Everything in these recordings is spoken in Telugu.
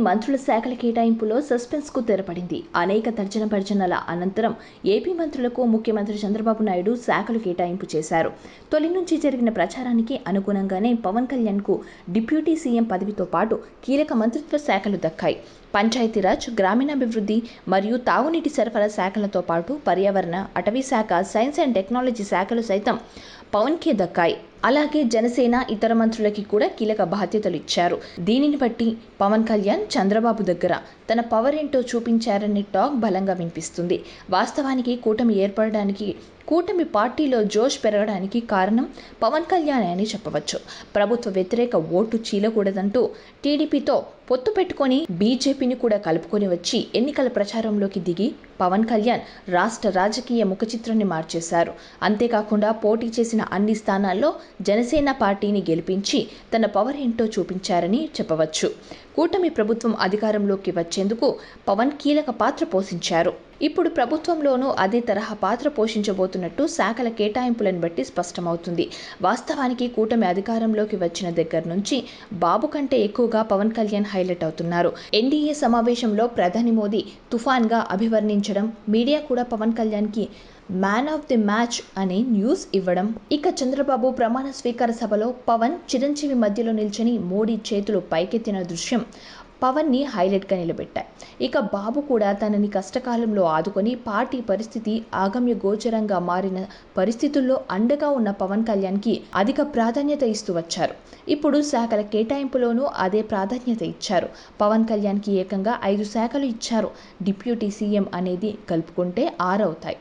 మంత్రుల శాఖల కేటాయింపులో సస్పెన్స్ కు తెరపడింది. అనేక తర్జన భర్జనల అనంతరం ఏపీ మంత్రులకు ముఖ్యమంత్రి చంద్రబాబు నాయుడు శాఖలు కేటాయింపు చేశారు. తొలి నుంచి జరిగిన ప్రచారానికి అనుగుణంగానే పవన్ కళ్యాణ్ కు డిప్యూటీ సీఎం పదవితో పాటు కీలక మంత్రిత్వ శాఖలు దక్కాయి. పంచాయతీరాజ్, గ్రామీణాభివృద్ధి మరియు తాగునీటి సరఫరా శాఖలతో పాటు పర్యావరణ, అటవీ శాఖ, సైన్స్ అండ్ టెక్నాలజీ శాఖలు సైతం పవన్కే దక్కాయి. అలాగే జనసేన ఇతర మంత్రులకి కూడా కీలక బాధ్యతలు ఇచ్చారు. దీనిని బట్టి పవన్ కళ్యాణ్ చంద్రబాబు దగ్గర తన పవర్ ఏంటో చూపించారనే టాక్ బలంగా వినిపిస్తుంది. వాస్తవానికి కూటమి ఏర్పడడానికి, కూటమి పార్టీలో జోష్ పెరగడానికి కారణం పవన్ కళ్యాణ్ అని చెప్పవచ్చు. ప్రభుత్వ వ్యతిరేక ఓటు చీలకూడదంటూ టీడీపీతో పొత్తు పెట్టుకొని బీజేపీని కూడా కలుపుకొని వచ్చి ఎన్నికల ప్రచారంలోకి దిగి పవన్ కళ్యాణ్ రాష్ట్ర రాజకీయ ముఖచిత్రాన్ని మార్చేశారు. అంతేకాకుండా పోటీ చేసిన అన్ని స్థానాల్లో జనసేన పార్టీని గెలిపించి తన పవర్ ఏంటో చూపించారని చెప్పవచ్చు. కూటమి ప్రభుత్వం అధికారంలోకి వచ్చేందుకు పవన్ కీలక పాత్ర పోషించారు. ఇప్పుడు ప్రభుత్వంలోనూ అదే తరహా పాత్ర పోషించబోతున్నట్టు శాఖల కేటాయింపులను బట్టి స్పష్టమవుతుంది. వాస్తవానికి కూటమి అధికారంలోకి వచ్చిన దగ్గర నుంచి బాబు కంటే ఎక్కువగా పవన్ కళ్యాణ్ హైలైట్ అవుతున్నారు. ఎన్డీఏ సమావేశంలో ప్రధాని మోదీ తుఫాన్గా అభివర్ణించడం, మీడియా కూడా పవన్ కళ్యాణ్కి మ్యాన్ ఆఫ్ ది మ్యాచ్ అనే న్యూస్ ఇవ్వడం, ఇక చంద్రబాబు ప్రమాణ స్వీకార సభలో పవన్, చిరంజీవి మధ్యలో నిల్చొని మోడీ చేతులు పైకెత్తిన దృశ్యం పవన్ని హైలైట్గా నిలబెట్టాయి. ఇక బాబు కూడా తనని కష్టకాలంలో ఆదుకొని పార్టీ పరిస్థితి ఆగమ్య గోచరంగా మారిన పరిస్థితుల్లో అండగా ఉన్న పవన్ కళ్యాణ్కి అధిక ప్రాధాన్యత ఇస్తూ వచ్చారు. ఇప్పుడు శాఖల కేటాయింపులోనూ అదే ప్రాధాన్యత ఇచ్చారు. పవన్ కళ్యాణ్కి ఏకంగా 5 శాఖలు ఇచ్చారు. డిప్యూటీ సీఎం అనేది కలుపుకుంటే 6 అవుతాయి.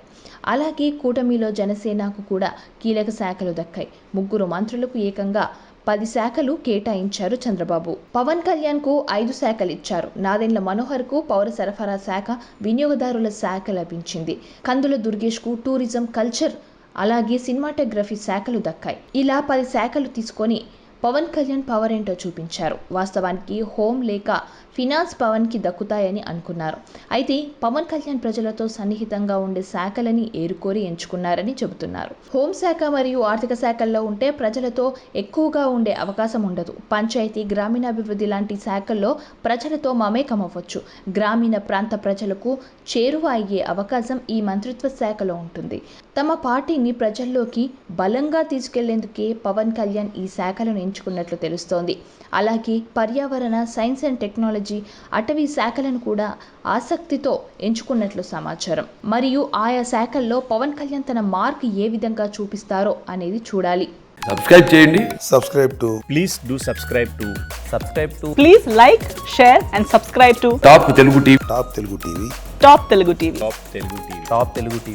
అలాగే కూటమిలో జనసేనకు కూడా కీలక శాఖలు దక్కాయి. 3 మంత్రులకు ఏకంగా 10 శాఖలు కేటాయించారు చంద్రబాబు. పవన్ కళ్యాణ్ కు 5 శాఖలు ఇచ్చారు. నాదెండ్ల మనోహర్ కు పౌర సరఫరా శాఖ, వినియోగదారుల శాఖ లభించింది. కందుల దుర్గేష్ కు టూరిజం, కల్చర్, అలాగే సినిమాటోగ్రఫీ శాఖలు దక్కాయి. ఇలా 10 శాఖలు తీసుకొని పవన్ కళ్యాణ్ పవర్ ఏంటో చూపించారు. వాస్తవానికి హోం లేక ఫినాన్స్ పవన్కి దక్కుతాయని అనుకున్నారు. అయితే పవన్ కళ్యాణ్ ప్రజలతో సన్నిహితంగా ఉండే శాఖలని ఏరుకోరి ఎంచుకున్నారని చెబుతున్నారు. హోంశాఖ మరియు ఆర్థిక శాఖల్లో ఉంటే ప్రజలతో ఎక్కువగా ఉండే అవకాశం ఉండదు. పంచాయతీ, గ్రామీణాభివృద్ధి లాంటి శాఖల్లో ప్రజలతో మమేకమవ్వచ్చు. గ్రామీణ ప్రాంత ప్రజలకు చేరువ అయ్యే అవకాశం ఈ మంత్రిత్వ శాఖలో ఉంటుంది. తమ పార్టీని ప్రజల్లోకి బలంగా తీసుకెళ్లేందుకే పవన్ కళ్యాణ్ ఈ శాఖలను ఎంచుకున్నట్లు తెలుస్తోంది. అలాగే పర్యావరణ, సైన్స్ అండ్ టెక్నాలజీ, అటవీ శాఖలను కూడా ఆసక్తితో ఎంచుకున్నట్లు సమాచారం. మరియు ఆయా శాఖల్లో పవన్ కళ్యాణ్ తన మార్క్ ఏ విధంగా చూపిస్తారో అనేది చూడాలి. సబ్స్క్రైబ్ చేయండి. Please do subscribe to. Please like, share and subscribe to top Telugu TV. Top Telugu TV.